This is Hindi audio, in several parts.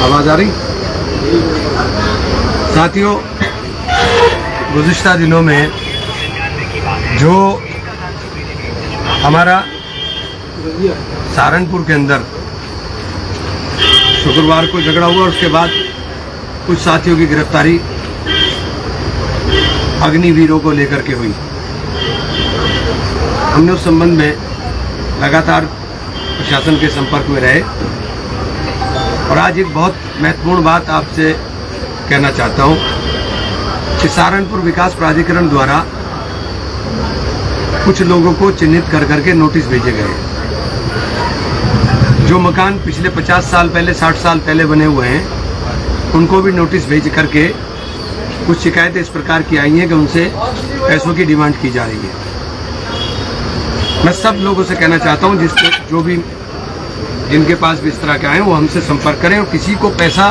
आवाज़ आ रही? साथियों, गुज़िश्ता दिनों में जो हमारा सहारनपुर के अंदर शुक्रवार को झगड़ा हुआ, उसके बाद कुछ साथियों की गिरफ्तारी अग्निवीरों को लेकर के हुई। हमने उस संबंध में लगातार प्रशासन के संपर्क में रहे और आज एक बहुत महत्वपूर्ण बात आपसे कहना चाहता हूं कि सहारनपुर विकास प्राधिकरण द्वारा कुछ लोगों को चिन्हित कर करके नोटिस भेजे गए। जो मकान पिछले 50 साल पहले 60 साल पहले बने हुए हैं, उनको भी नोटिस भेज करके कुछ शिकायतें इस प्रकार की आई हैं कि उनसे पैसों की डिमांड की जा रही है। मैं सब लोगों से कहना चाहता हूं जो भी जिनके पास भी इस तरह के आए वो हमसे संपर्क करें और किसी को पैसा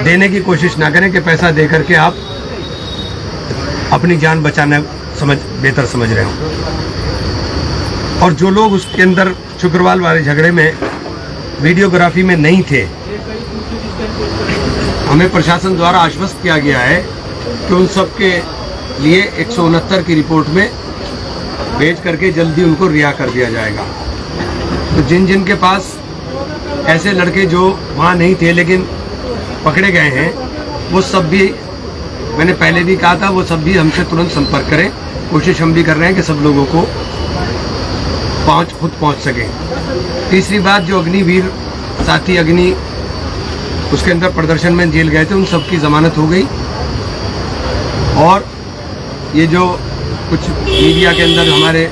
देने की कोशिश ना करें कि पैसा दे करके आप अपनी जान बचाना बेहतर समझ रहे हो। और जो लोग उसके अंदर शुक्रवार वाले झगड़े में वीडियोग्राफी में नहीं थे, हमें प्रशासन द्वारा आश्वस्त किया गया है कि उन सब के लिए 169 की रिपोर्ट में भेज करके जल्दी उनको रिहा कर दिया जाएगा। तो जिन के पास ऐसे लड़के जो वहाँ नहीं थे लेकिन पकड़े गए हैं, वो सब भी, मैंने पहले भी कहा था, वो सब भी हमसे तुरंत संपर्क करें। कोशिश हम भी कर रहे हैं कि सब लोगों को खुद पहुँच सके। तीसरी बात, जो अग्निवीर साथी अग्नि उसके अंदर प्रदर्शन में जेल गए थे, उन सब की जमानत हो गई। और ये जो कुछ मीडिया के अंदर हमारे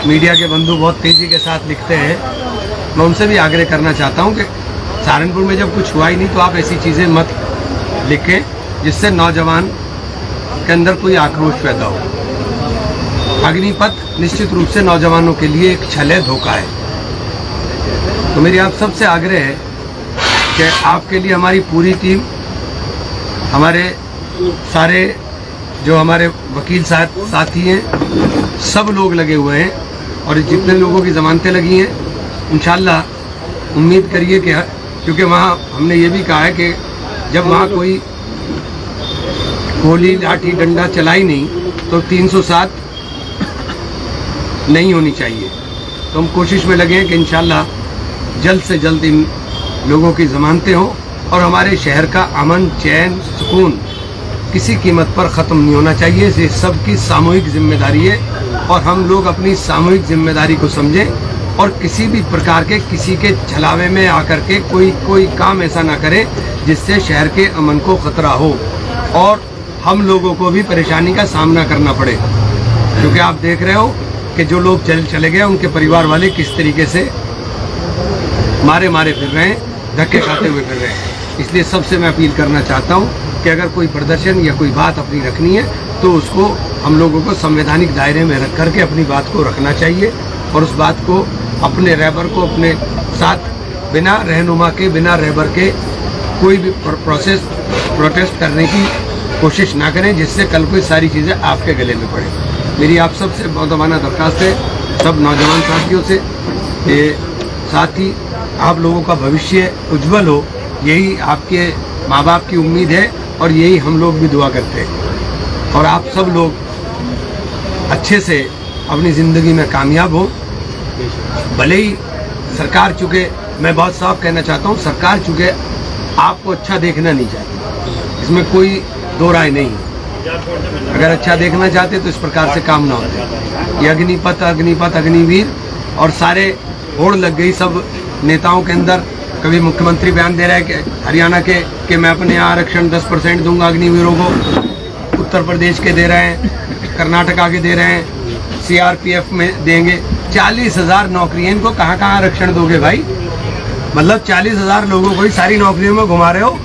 मीडिया के बंधु बहुत तेज़ी के साथ लिखते हैं, मैं उनसे भी आग्रह करना चाहता हूं कि सहारनपुर में जब कुछ हुआ ही नहीं तो आप ऐसी चीज़ें मत लिखें जिससे नौजवान के अंदर कोई आक्रोश पैदा हो। अग्निपथ निश्चित रूप से नौजवानों के लिए एक छल है, धोखा है। तो मेरी आप सबसे आग्रह है कि आपके लिए हमारी पूरी टीम, हमारे सारे जो हमारे वकील साथी हैं, सब लोग लगे हुए हैं और जितने लोगों की जमानतें लगी हैं, इंशाल्लाह उम्मीद करिए कि, क्योंकि वहाँ हमने ये भी कहा है कि जब वहाँ कोई गोली लाठी डंडा चला ही नहीं तो 307 नहीं होनी चाहिए। तो हम कोशिश में लगे हैं कि इंशाल्लाह जल्द से जल्द इन लोगों की जमानतें हों और हमारे शहर का अमन, चैन, सुकून किसी कीमत पर ख़त्म नहीं होना चाहिए। ये सबकी सामूहिक जिम्मेदारी है और हम लोग अपनी सामूहिक जिम्मेदारी को समझें और किसी भी प्रकार के किसी के छलावे में आकर के कोई काम ऐसा ना करें जिससे शहर के अमन को खतरा हो और हम लोगों को भी परेशानी का सामना करना पड़े। क्योंकि आप देख रहे हो कि जो लोग चले गए, उनके परिवार वाले किस तरीके से मारे फिर रहे हैं, धक्के खाते हुए फिर रहे हैं। इसलिए सबसे मैं अपील करना चाहता हूँ कि अगर कोई प्रदर्शन या कोई बात अपनी रखनी है तो उसको हम लोगों को संवैधानिक दायरे में रख करके अपनी बात को रखना चाहिए और उस बात को अपने रहबर को अपने साथ बिना रहनुमा के, बिना रहबर के कोई भी प्रोटेस्ट करने की कोशिश ना करें जिससे कल कोई सारी चीज़ें आपके गले में पड़े। मेरी आप सबसे बहुत अमाना दरख्वास्त है, सब नौजवान साथियों से, कि साथ ही आप लोगों का भविष्य उज्जवल हो, यही आपके माँ बाप की उम्मीद है और यही हम लोग भी दुआ करते हैं। और आप सब लोग अच्छे से अपनी ज़िंदगी में कामयाब हो। भले ही सरकार, चूँकि मैं बहुत साफ कहना चाहता हूँ, सरकार चूँकि आपको अच्छा देखना नहीं चाहती, इसमें कोई दो राय नहीं है। अगर अच्छा देखना चाहते तो इस प्रकार से काम ना होते। ये अग्निपथ अग्निवीर और सारे होड़ लग गई सब नेताओं के अंदर। कभी मुख्यमंत्री बयान दे रहा है कि हरियाणा के कि मैं अपने यहाँ आरक्षण 10% दूंगा अग्निवीरों को, उत्तर प्रदेश के दे रहे हैं, कर्नाटका के दे रहे हैं, CRPF में देंगे। 40,000 नौकरियां, इनको कहाँ आरक्षण दोगे भाई? मतलब 40,000 लोगों को ही सारी नौकरियों में घुमा रहे हो।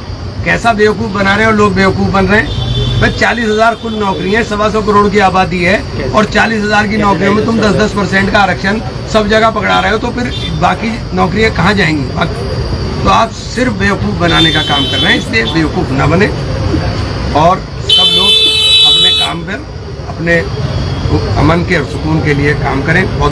कैसा बेवकूफ़ बना रहे हो, लोग बेवकूफ़ बन रहे हैं। भाई 40,000 कुल नौकरियां, 125 करोड़ की आबादी है और 40,000 की नौकरियों में तुम 10% का आरक्षण सब जगह पकड़ा रहे हो, तो फिर बाकी नौकरियां कहाँ जाएंगी? तो आप सिर्फ बेवकूफ़ बनाने का काम कर रहे हैं, इसलिए बेवकूफ़ ना बने और सब लोग अपने काम पर, अपने अमन के और सुकून के लिए काम करें।